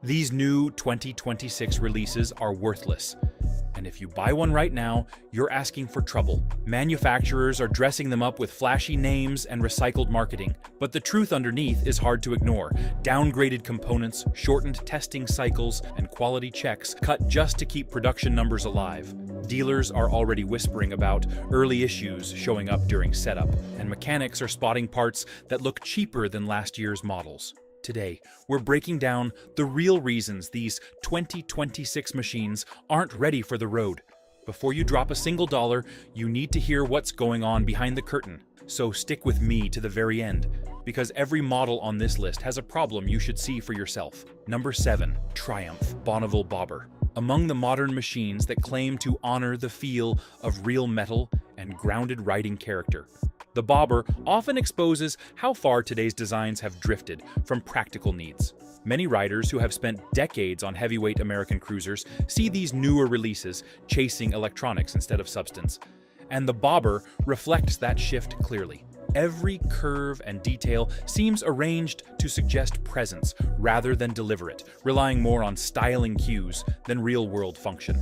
These new 2026 releases are worthless. And if you buy one right now, you're asking for trouble. Manufacturers are dressing them up with flashy names and recycled marketing, but the truth underneath is hard to ignore. Downgraded components, shortened testing cycles, and quality checks cut just to keep production numbers alive. Dealers are already whispering about early issues showing up during setup, and mechanics are spotting parts that look cheaper than last year's models. Today, we're breaking down the real reasons these 2026 machines aren't ready for the road. Before you drop a single dollar, you need to hear what's going on behind the curtain. So stick with me to the very end, because every model on this list has a problem you should see for yourself. Number 7. Triumph Bonneville Bobber. Among the modern machines that claim to honor the feel of real metal and grounded riding character, the Bobber often exposes how far today's designs have drifted from practical needs. Many riders who have spent decades on heavyweight American cruisers see these newer releases chasing electronics instead of substance, and the Bobber reflects that shift clearly. Every curve and detail seems arranged to suggest presence rather than deliver it, relying more on styling cues than real-world function.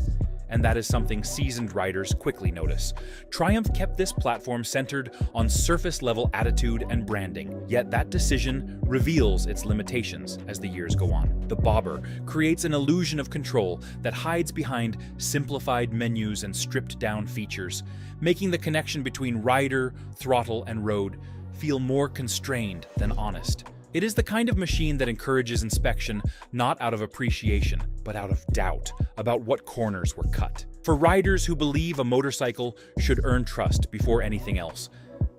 And that is something seasoned riders quickly notice. Triumph kept this platform centered on surface-level attitude and branding, yet that decision reveals its limitations as the years go on. The Bobber creates an illusion of control that hides behind simplified menus and stripped-down features, making the connection between rider, throttle, and road feel more constrained than honest. It is the kind of machine that encourages inspection not out of appreciation, but out of doubt about what corners were cut. For riders who believe a motorcycle should earn trust before anything else,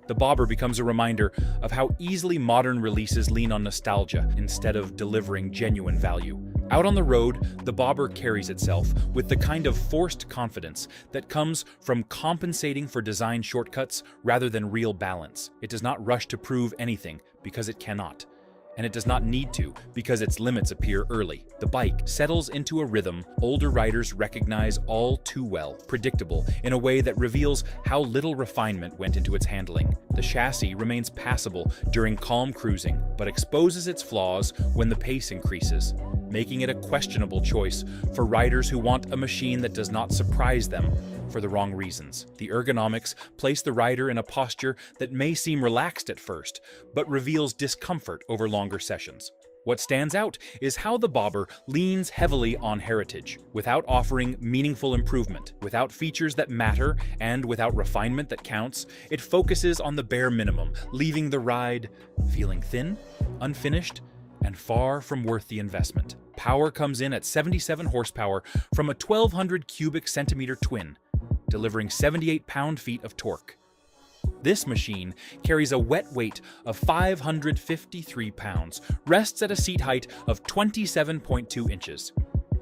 the Bobber becomes a reminder of how easily modern releases lean on nostalgia instead of delivering genuine value. Out on the road, the Bobber carries itself with the kind of forced confidence that comes from compensating for design shortcuts rather than real balance. It does not rush to prove anything because it cannot. And it does not need to, because its limits appear early. The bike settles into a rhythm older riders recognize all too well, predictable, in a way that reveals how little refinement went into its handling. The chassis remains passable during calm cruising, but exposes its flaws when the pace increases, making it a questionable choice for riders who want a machine that does not surprise them for the wrong reasons. The ergonomics place the rider in a posture that may seem relaxed at first, but reveals discomfort over longer sessions. What stands out is how the Bobber leans heavily on heritage, without offering meaningful improvement. Without features that matter, and without refinement that counts, it focuses on the bare minimum, leaving the ride feeling thin, unfinished, and far from worth the investment. Power comes in at 77 horsepower from a 1,200 cubic centimeter twin, delivering 78 pound-feet of torque. This machine carries a wet weight of 553 pounds, rests at a seat height of 27.2 inches,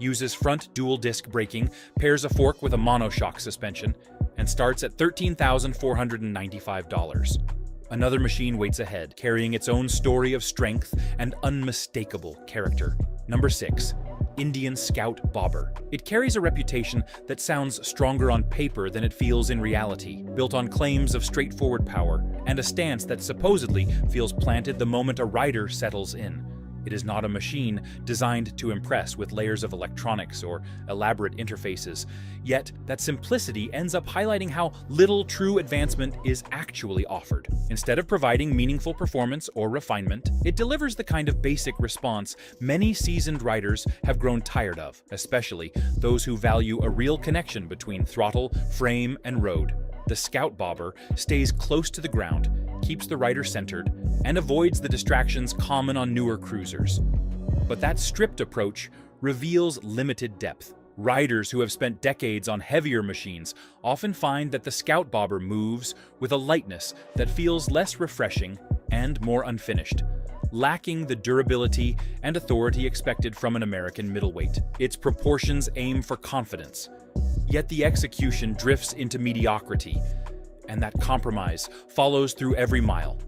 uses front dual-disc braking, pairs a fork with a monoshock suspension, and starts at $13,495. Another machine waits ahead, carrying its own story of strength and unmistakable character. Number 6. Indian Scout Bobber. It carries a reputation that sounds stronger on paper than it feels in reality, built on claims of straightforward power, and a stance that supposedly feels planted the moment a rider settles in. It is not a machine designed to impress with layers of electronics or elaborate interfaces, yet that simplicity ends up highlighting how little true advancement is actually offered. Instead of providing meaningful performance or refinement, it delivers the kind of basic response many seasoned riders have grown tired of, especially those who value a real connection between throttle, frame, and road. The Scout Bobber stays close to the ground, keeps the rider centered, and avoids the distractions common on newer cruisers. But that stripped approach reveals limited depth. Riders who have spent decades on heavier machines often find that the Scout Bobber moves with a lightness that feels less refreshing and more unfinished, lacking the durability and authority expected from an American middleweight. Its proportions aim for confidence, yet the execution drifts into mediocrity, and that compromise follows through every mile.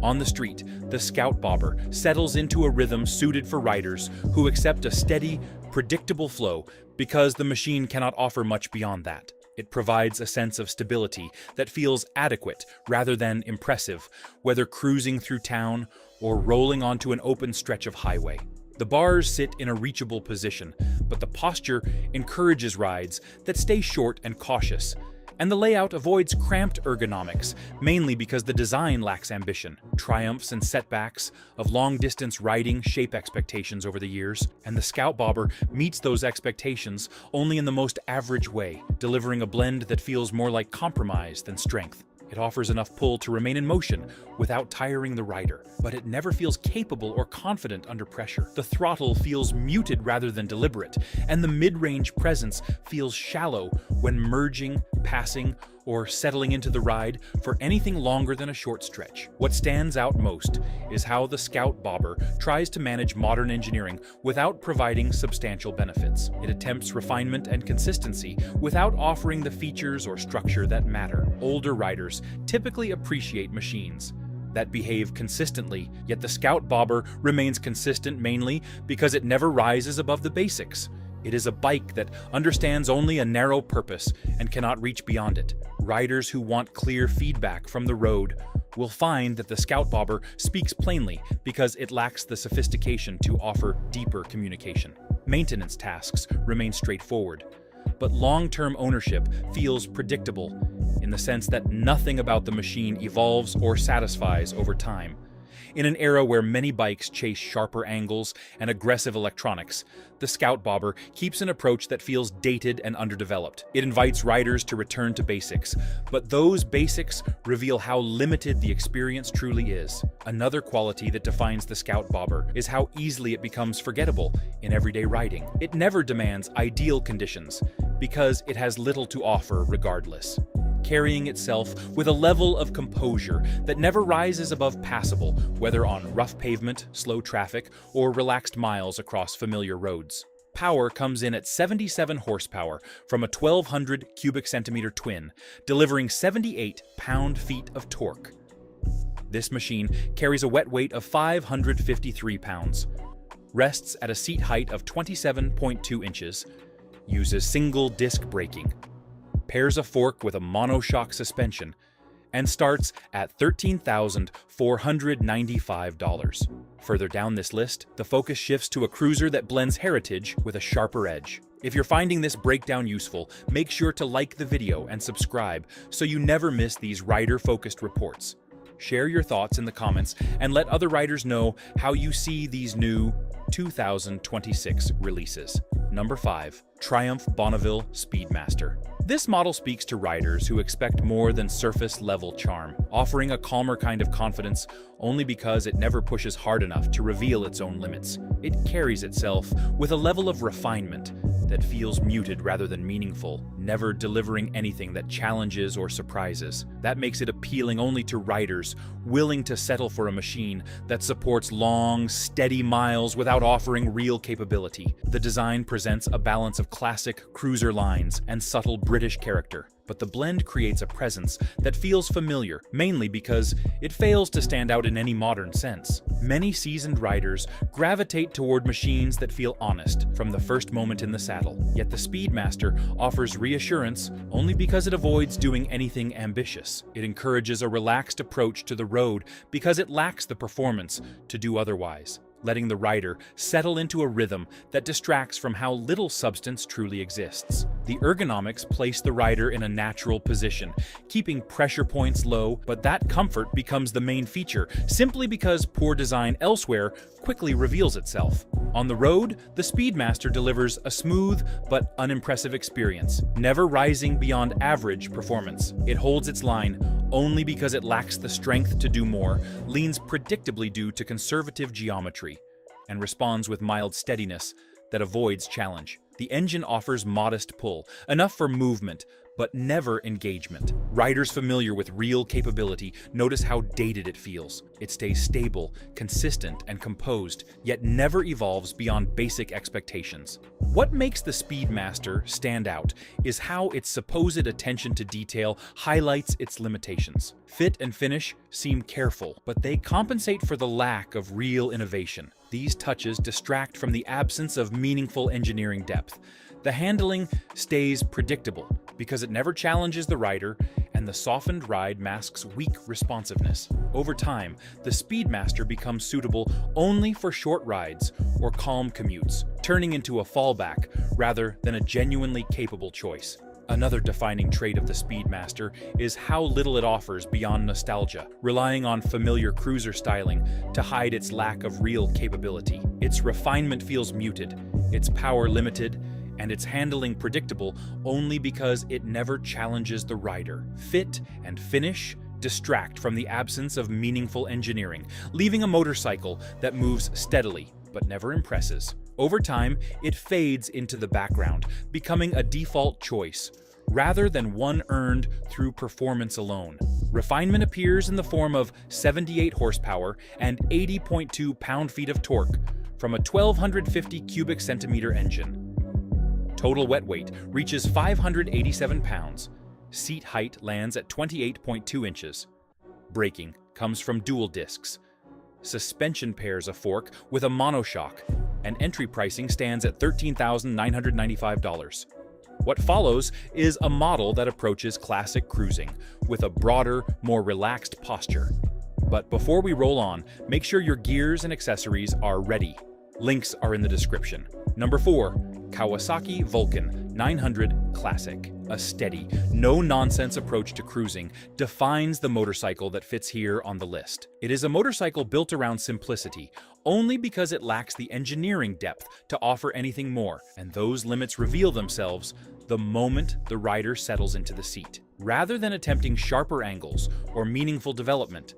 On the street, the Scout Bobber settles into a rhythm suited for riders who accept a steady, predictable flow because the machine cannot offer much beyond that. It provides a sense of stability that feels adequate rather than impressive, whether cruising through town or rolling onto an open stretch of highway. The bars sit in a reachable position, but the posture encourages rides that stay short and cautious. And the layout avoids cramped ergonomics, mainly because the design lacks ambition. Triumphs and setbacks of long-distance riding shape expectations over the years, and the Scout Bobber meets those expectations only in the most average way, delivering a blend that feels more like compromise than strength. It offers enough pull to remain in motion without tiring the rider, but it never feels capable or confident under pressure. The throttle feels muted rather than deliberate, and the mid-range presence feels shallow when merging, passing, or settling into the ride for anything longer than a short stretch. What stands out most is how the Scout Bobber tries to manage modern engineering without providing substantial benefits. It attempts refinement and consistency without offering the features or structure that matter. Older riders typically appreciate machines that behave consistently, yet the Scout Bobber remains consistent mainly because it never rises above the basics. It is a bike that understands only a narrow purpose and cannot reach beyond it. Riders who want clear feedback from the road will find that the Scout Bobber speaks plainly because it lacks the sophistication to offer deeper communication. Maintenance tasks remain straightforward, but long-term ownership feels predictable in the sense that nothing about the machine evolves or satisfies over time. In an era where many bikes chase sharper angles and aggressive electronics, the Scout Bobber keeps an approach that feels dated and underdeveloped. It invites riders to return to basics, but those basics reveal how limited the experience truly is. Another quality that defines the Scout Bobber is how easily it becomes forgettable in everyday riding. It never demands ideal conditions because it has little to offer regardless, carrying itself with a level of composure that never rises above passable, whether on rough pavement, slow traffic, or relaxed miles across familiar roads. Power comes in at 77 horsepower from a 1200 cubic centimeter twin, delivering 78 pound-feet of torque. This machine carries a wet weight of 553 pounds, rests at a seat height of 27.2 inches, uses single disc braking, pairs a fork with a monoshock suspension, and starts at $13,495. Further down this list, the focus shifts to a cruiser that blends heritage with a sharper edge. If you're finding this breakdown useful, make sure to like the video and subscribe so you never miss these rider-focused reports. Share your thoughts in the comments and let other riders know how you see these new 2026 releases. Number 5. Triumph Bonneville Speedmaster. This model speaks to riders who expect more than surface-level charm, offering a calmer kind of confidence only because it never pushes hard enough to reveal its own limits. It carries itself with a level of refinement that feels muted rather than meaningful, never delivering anything that challenges or surprises. That makes it appealing only to riders willing to settle for a machine that supports long, steady miles without offering real capability. The design presents a balance of classic cruiser lines and subtle British character, but the blend creates a presence that feels familiar, mainly because it fails to stand out in any modern sense. Many seasoned riders gravitate toward machines that feel honest from the first moment in the saddle, yet the Speedmaster offers reassurance only because it avoids doing anything ambitious. It encourages a relaxed approach to the road because it lacks the performance to do otherwise, letting the rider settle into a rhythm that distracts from how little substance truly exists. The ergonomics place the rider in a natural position, keeping pressure points low, but that comfort becomes the main feature simply because poor design elsewhere quickly reveals itself. On the road, the Speedmaster delivers a smooth but unimpressive experience, never rising beyond average performance. It holds its line only because it lacks the strength to do more, leans predictably due to conservative geometry, and responds with mild steadiness that avoids challenge. The engine offers modest pull, enough for movement, but never engagement. Riders familiar with real capability notice how dated it feels. It stays stable, consistent, and composed, yet never evolves beyond basic expectations. What makes the Speedmaster stand out is how its supposed attention to detail highlights its limitations. Fit and finish seem careful, but they compensate for the lack of real innovation. These touches distract from the absence of meaningful engineering depth. The handling stays predictable because it never challenges the rider, and the softened ride masks weak responsiveness. Over time, the Speedmaster becomes suitable only for short rides or calm commutes, turning into a fallback rather than a genuinely capable choice. Another defining trait of the Speedmaster is how little it offers beyond nostalgia, relying on familiar cruiser styling to hide its lack of real capability. Its refinement feels muted, its power limited, and its handling predictable only because it never challenges the rider. Fit and finish distract from the absence of meaningful engineering, leaving a motorcycle that moves steadily but never impresses. Over time, it fades into the background, becoming a default choice, rather than one earned through performance alone. Refinement appears in the form of 78 horsepower and 80.2 pound-feet of torque from a 1,250 cubic centimeter engine. Total wet weight reaches 587 pounds. Seat height lands at 28.2 inches. Braking comes from dual discs. Suspension pairs a fork with a monoshock, and entry pricing stands at $13,995. What follows is a model that approaches classic cruising, with a broader, more relaxed posture. But before we roll on, make sure your gears and accessories are ready. Links are in the description. Number 4. Kawasaki Vulcan 900 Classic. A steady, no-nonsense approach to cruising defines the motorcycle that fits here on the list. It is a motorcycle built around simplicity, only because it lacks the engineering depth to offer anything more, and those limits reveal themselves the moment the rider settles into the seat. Rather than attempting sharper angles or meaningful development,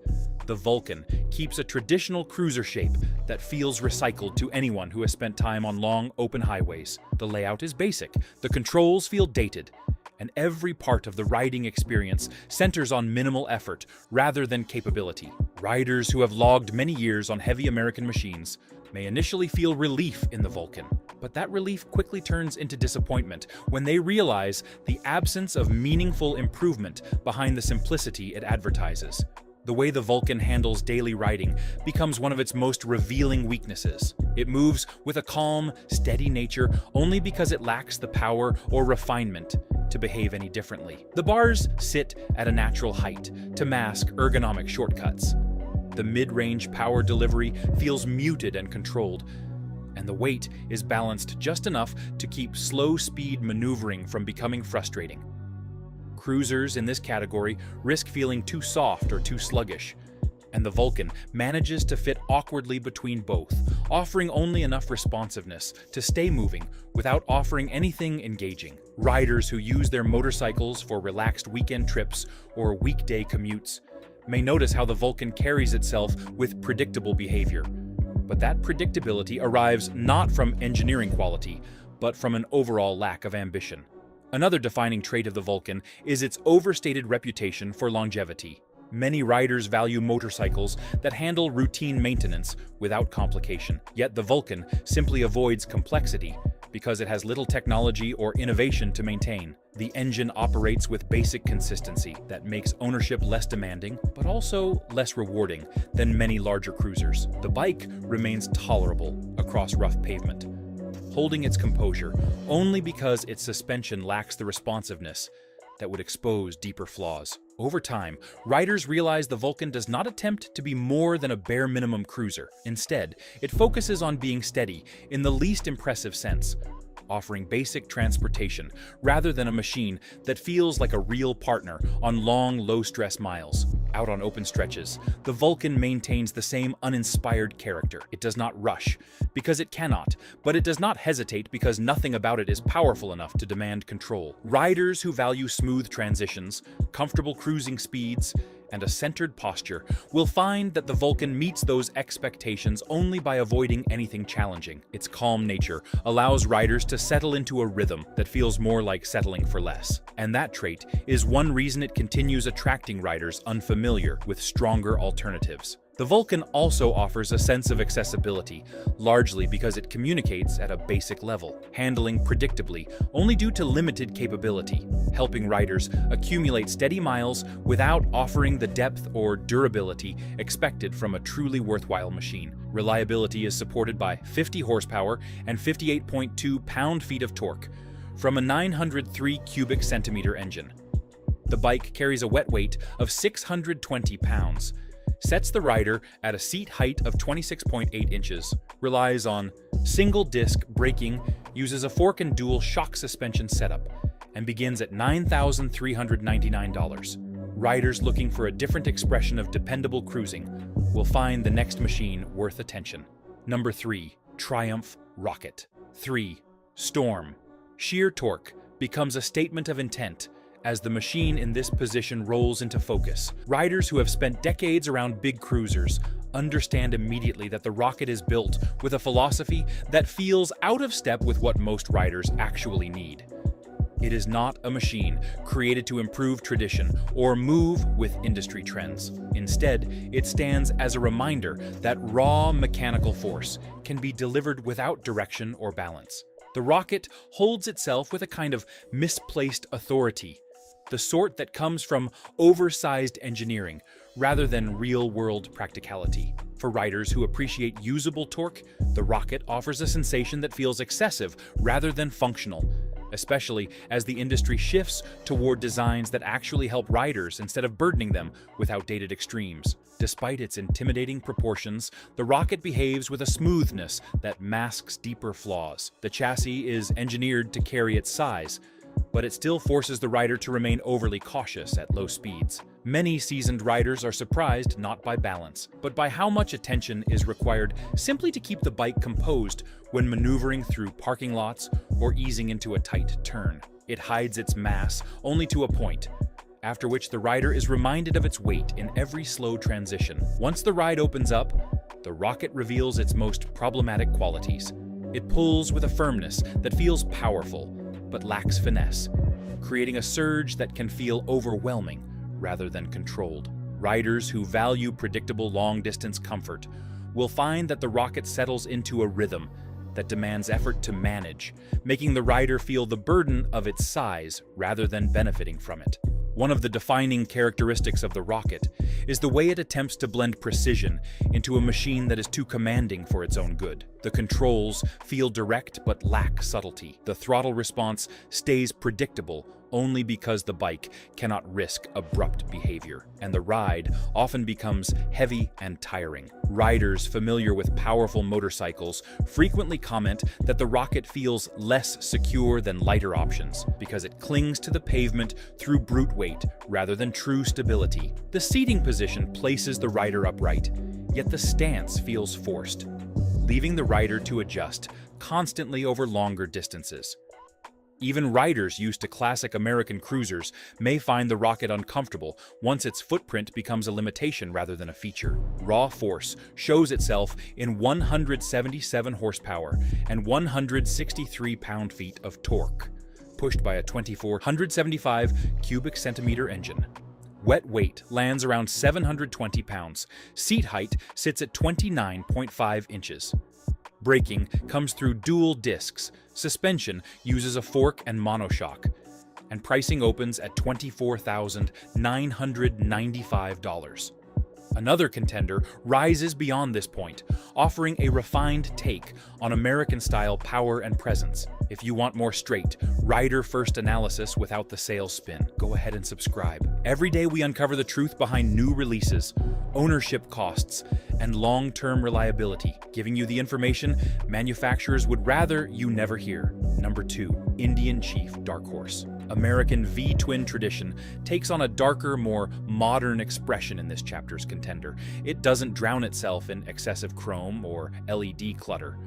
the Vulcan keeps a traditional cruiser shape that feels recycled to anyone who has spent time on long, open highways. The layout is basic, the controls feel dated, and every part of the riding experience centers on minimal effort rather than capability. Riders who have logged many years on heavy American machines may initially feel relief in the Vulcan, but that relief quickly turns into disappointment when they realize the absence of meaningful improvement behind the simplicity it advertises. The way the Vulcan handles daily riding becomes one of its most revealing weaknesses. It moves with a calm, steady nature only because it lacks the power or refinement to behave any differently. The bars sit at a natural height to mask ergonomic shortcuts. The mid-range power delivery feels muted and controlled, and the weight is balanced just enough to keep slow-speed maneuvering from becoming frustrating. Cruisers in this category risk feeling too soft or too sluggish, and the Vulcan manages to fit awkwardly between both, offering only enough responsiveness to stay moving without offering anything engaging. Riders who use their motorcycles for relaxed weekend trips or weekday commutes may notice how the Vulcan carries itself with predictable behavior. But that predictability arrives not from engineering quality, but from an overall lack of ambition. Another defining trait of the Vulcan is its overstated reputation for longevity. Many riders value motorcycles that handle routine maintenance without complication, yet the Vulcan simply avoids complexity because it has little technology or innovation to maintain. The engine operates with basic consistency that makes ownership less demanding, but also less rewarding than many larger cruisers. The bike remains tolerable across rough pavement, holding its composure only because its suspension lacks the responsiveness that would expose deeper flaws. Over time, riders realize the Vulcan does not attempt to be more than a bare minimum cruiser. Instead, it focuses on being steady in the least impressive sense, offering basic transportation rather than a machine that feels like a real partner on long, low-stress miles. Out on open stretches, the Vulcan maintains the same uninspired character. It does not rush, because it cannot, but it does not hesitate because nothing about it is powerful enough to demand control. Riders who value smooth transitions, comfortable cruising speeds, and a centered posture will find that the Vulcan meets those expectations only by avoiding anything challenging. Its calm nature allows riders to settle into a rhythm that feels more like settling for less. And that trait is one reason it continues attracting riders unfamiliar with stronger alternatives. The Vulcan also offers a sense of accessibility, largely because it communicates at a basic level, handling predictably only due to limited capability, helping riders accumulate steady miles without offering the depth or durability expected from a truly worthwhile machine. Reliability is supported by 50 horsepower and 58.2 pound-feet of torque from a 903 cubic centimeter engine. The bike carries a wet weight of 620 pounds, sets the rider at a seat height of 26.8 inches, relies on single-disc braking, uses a fork and dual shock suspension setup, and begins at $9,399. Riders looking for a different expression of dependable cruising will find the next machine worth attention. Number 3. Triumph Rocket. 3. Storm. Sheer torque becomes a statement of intent as the machine in this position rolls into focus. Riders who have spent decades around big cruisers understand immediately that the Rocket is built with a philosophy that feels out of step with what most riders actually need. It is not a machine created to improve tradition or move with industry trends. Instead, it stands as a reminder that raw mechanical force can be delivered without direction or balance. The Rocket holds itself with a kind of misplaced authority, the sort that comes from oversized engineering rather than real-world practicality. For riders who appreciate usable torque, the Rocket offers a sensation that feels excessive rather than functional, especially as the industry shifts toward designs that actually help riders instead of burdening them with outdated extremes. Despite its intimidating proportions, the Rocket behaves with a smoothness that masks deeper flaws. The chassis is engineered to carry its size, but it still forces the rider to remain overly cautious at low speeds. Many seasoned riders are surprised not by balance, but by how much attention is required simply to keep the bike composed when maneuvering through parking lots or easing into a tight turn. It hides its mass only to a point, after which the rider is reminded of its weight in every slow transition. Once the ride opens up, the Rocket reveals its most problematic qualities. It pulls with a firmness that feels powerful, but lacks finesse, creating a surge that can feel overwhelming rather than controlled. Riders who value predictable long-distance comfort will find that the Rocket settles into a rhythm that demands effort to manage, making the rider feel the burden of its size rather than benefiting from it. One of the defining characteristics of the Rocket is the way it attempts to blend precision into a machine that is too commanding for its own good. The controls feel direct but lack subtlety. The throttle response stays predictable only because the bike cannot risk abrupt behavior, and the ride often becomes heavy and tiring. Riders familiar with powerful motorcycles frequently comment that the Rocket feels less secure than lighter options because it clings to the pavement through brute weight rather than true stability. The seating position places the rider upright, yet the stance feels forced, leaving the rider to adjust constantly over longer distances. Even riders used to classic American cruisers may find the Rocket uncomfortable once its footprint becomes a limitation rather than a feature. Raw force shows itself in 177 horsepower and 163 pound-feet of torque, pushed by a 2,475 cubic centimeter engine. Wet weight lands around 720 pounds. Seat height sits at 29.5 inches. Braking comes through dual discs, suspension uses a fork and monoshock, and pricing opens at $24,995. Another contender rises beyond this point, offering a refined take on American-style power and presence. If you want more straight, rider-first analysis without the sales spin, go ahead and subscribe. Every day we uncover the truth behind new releases, ownership costs, and long-term reliability, giving you the information manufacturers would rather you never hear. Number 2. Indian Chief Dark Horse. American V-twin tradition takes on a darker, more modern expression in this chapter's contender. It doesn't drown itself in excessive chrome or LED clutter,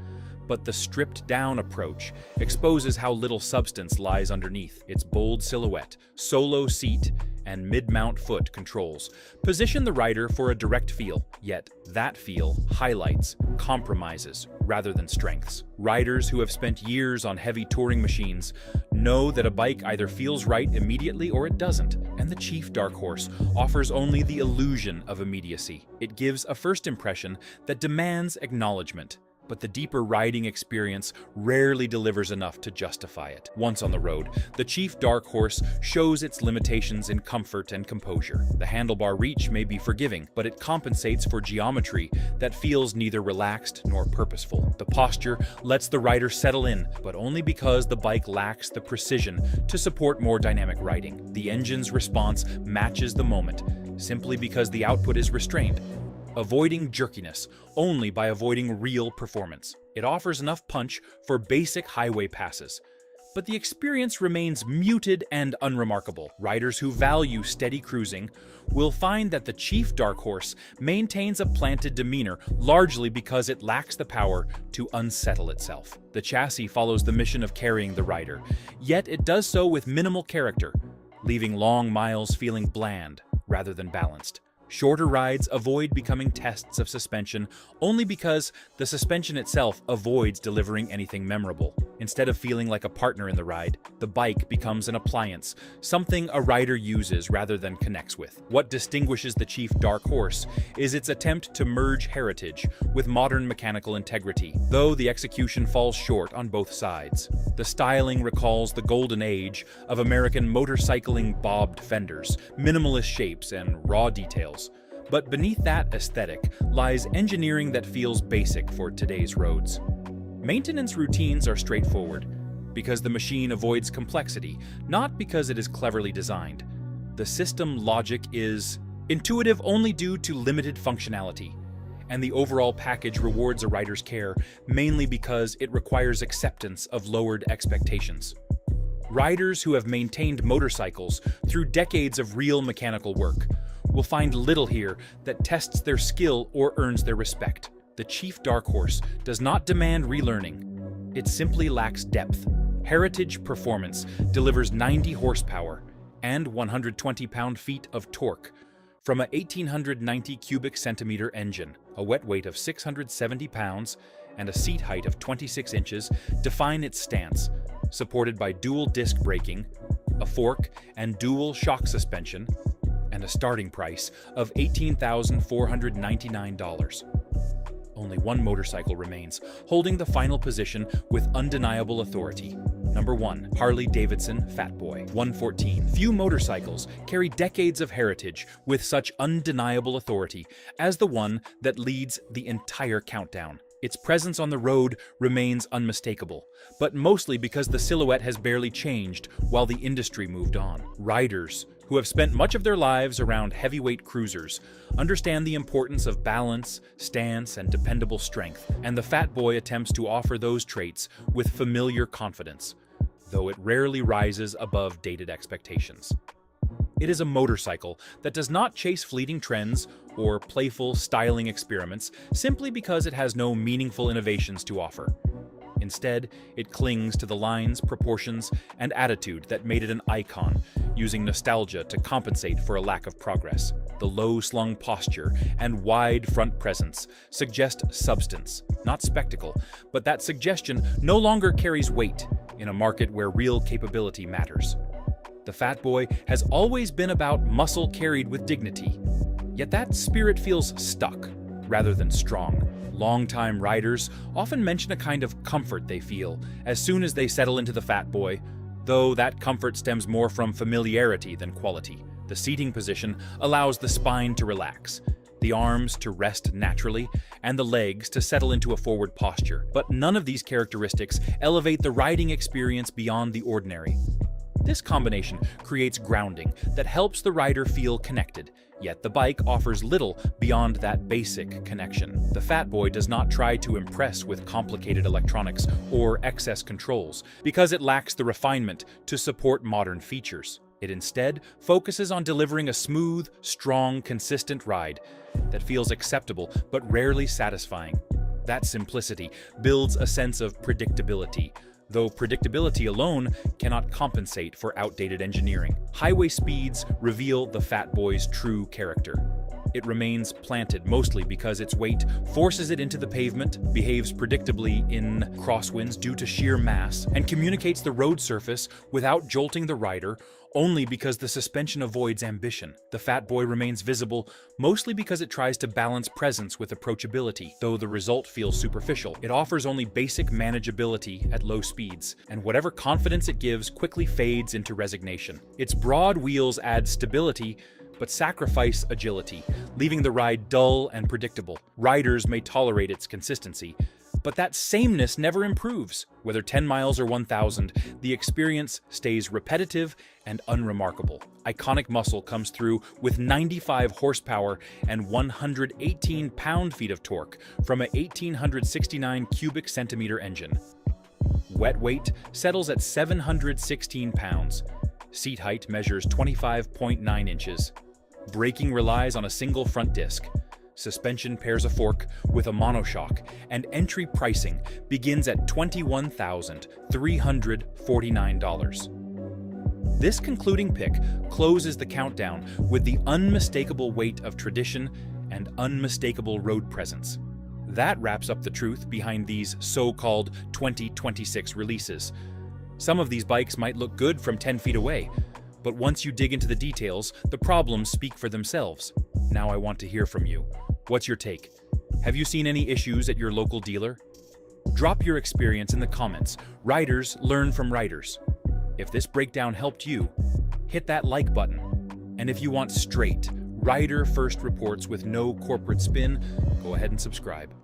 but the stripped-down approach exposes how little substance lies underneath. Its bold silhouette, solo seat, and mid-mount foot controls position the rider for a direct feel, yet that feel highlights compromises rather than strengths. Riders who have spent years on heavy touring machines know that a bike either feels right immediately or it doesn't, and the Chief Dark Horse offers only the illusion of immediacy. It gives a first impression that demands acknowledgement, but the deeper riding experience rarely delivers enough to justify it. Once on the road, the Chief Dark Horse shows its limitations in comfort and composure. The handlebar reach may be forgiving, but it compensates for geometry that feels neither relaxed nor purposeful. The posture lets the rider settle in, but only because the bike lacks the precision to support more dynamic riding. The engine's response matches the moment, simply because the output is restrained, avoiding jerkiness only by avoiding real performance. It offers enough punch for basic highway passes, but the experience remains muted and unremarkable. Riders who value steady cruising will find that the Chief Dark Horse maintains a planted demeanor largely because it lacks the power to unsettle itself. The chassis follows the mission of carrying the rider, yet it does so with minimal character, leaving long miles feeling bland rather than balanced. Shorter rides avoid becoming tests of suspension only because the suspension itself avoids delivering anything memorable. Instead of feeling like a partner in the ride, the bike becomes an appliance, something a rider uses rather than connects with. What distinguishes the Chief Dark Horse is its attempt to merge heritage with modern mechanical integrity, though the execution falls short on both sides. The styling recalls the golden age of American motorcycling bobbed fenders, minimalist shapes, and raw details. But beneath that aesthetic lies engineering that feels basic for today's roads. Maintenance routines are straightforward, because the machine avoids complexity, not because it is cleverly designed. The system logic is intuitive only due to limited functionality, and the overall package rewards a rider's care mainly because it requires acceptance of lowered expectations. Riders who have maintained motorcycles through decades of real mechanical work will find little here that tests their skill or earns their respect. The Chief Dark Horse does not demand relearning. It simply lacks depth. Heritage Performance delivers 90 horsepower and 120 pound-feet of torque from a 1890 cubic centimeter engine. A wet weight of 670 pounds and a seat height of 26 inches define its stance, supported by dual disc braking, a fork and dual shock suspension, and a starting price of $18,499. Only one motorcycle remains, holding the final position with undeniable authority. Number 1. Harley-Davidson Fat Boy 114. Few motorcycles carry decades of heritage with such undeniable authority as the one that leads the entire countdown. Its presence on the road remains unmistakable, but mostly because the silhouette has barely changed while the industry moved on. Riders who have spent much of their lives around heavyweight cruisers understand the importance of balance, stance, and dependable strength, and the Fat Boy attempts to offer those traits with familiar confidence, though it rarely rises above dated expectations. It is a motorcycle that does not chase fleeting trends or playful styling experiments simply because it has no meaningful innovations to offer. Instead, it clings to the lines, proportions, and attitude that made it an icon, using nostalgia to compensate for a lack of progress. The low-slung posture and wide front presence suggest substance, not spectacle, but that suggestion no longer carries weight in a market where real capability matters. The Fat Boy has always been about muscle carried with dignity, yet that spirit feels stuck rather than strong. Longtime riders often mention a kind of comfort they feel as soon as they settle into the Fat Boy, though that comfort stems more from familiarity than quality. The seating position allows the spine to relax, the arms to rest naturally, and the legs to settle into a forward posture. But none of these characteristics elevate the riding experience beyond the ordinary. This combination creates grounding that helps the rider feel connected, yet the bike offers little beyond that basic connection. The Fat Boy does not try to impress with complicated electronics or excess controls because it lacks the refinement to support modern features. It instead focuses on delivering a smooth, strong, consistent ride that feels acceptable but rarely satisfying. That simplicity builds a sense of predictability, though predictability alone cannot compensate for outdated engineering. Highway speeds reveal the Fat Boy's true character. It remains planted, mostly because its weight forces it into the pavement, behaves predictably in crosswinds due to sheer mass, and communicates the road surface without jolting the rider, only because the suspension avoids ambition. The Fat Boy remains visible mostly because it tries to balance presence with approachability. Though the result feels superficial, it offers only basic manageability at low speeds, and whatever confidence it gives quickly fades into resignation. Its broad wheels add stability, but sacrifice agility, leaving the ride dull and predictable. Riders may tolerate its consistency, but that sameness never improves. Whether 10 miles or 1,000, the experience stays repetitive and unremarkable. Iconic muscle comes through with 95 horsepower and 118 pound-feet of torque from a 1,869 cubic centimeter engine. Wet weight settles at 716 pounds. Seat height measures 25.9 inches. Braking relies on a single front disc. Suspension pairs a fork with a monoshock, and entry pricing begins at $21,349. This concluding pick closes the countdown with the unmistakable weight of tradition and unmistakable road presence. That wraps up the truth behind these so-called 2026 releases. Some of these bikes might look good from 10 feet away, but once you dig into the details, the problems speak for themselves. Now I want to hear from you. What's your take? Have you seen any issues at your local dealer? Drop your experience in the comments. Riders learn from riders. If this breakdown helped you, hit that like button. And if you want straight, rider-first reports with no corporate spin, go ahead and subscribe.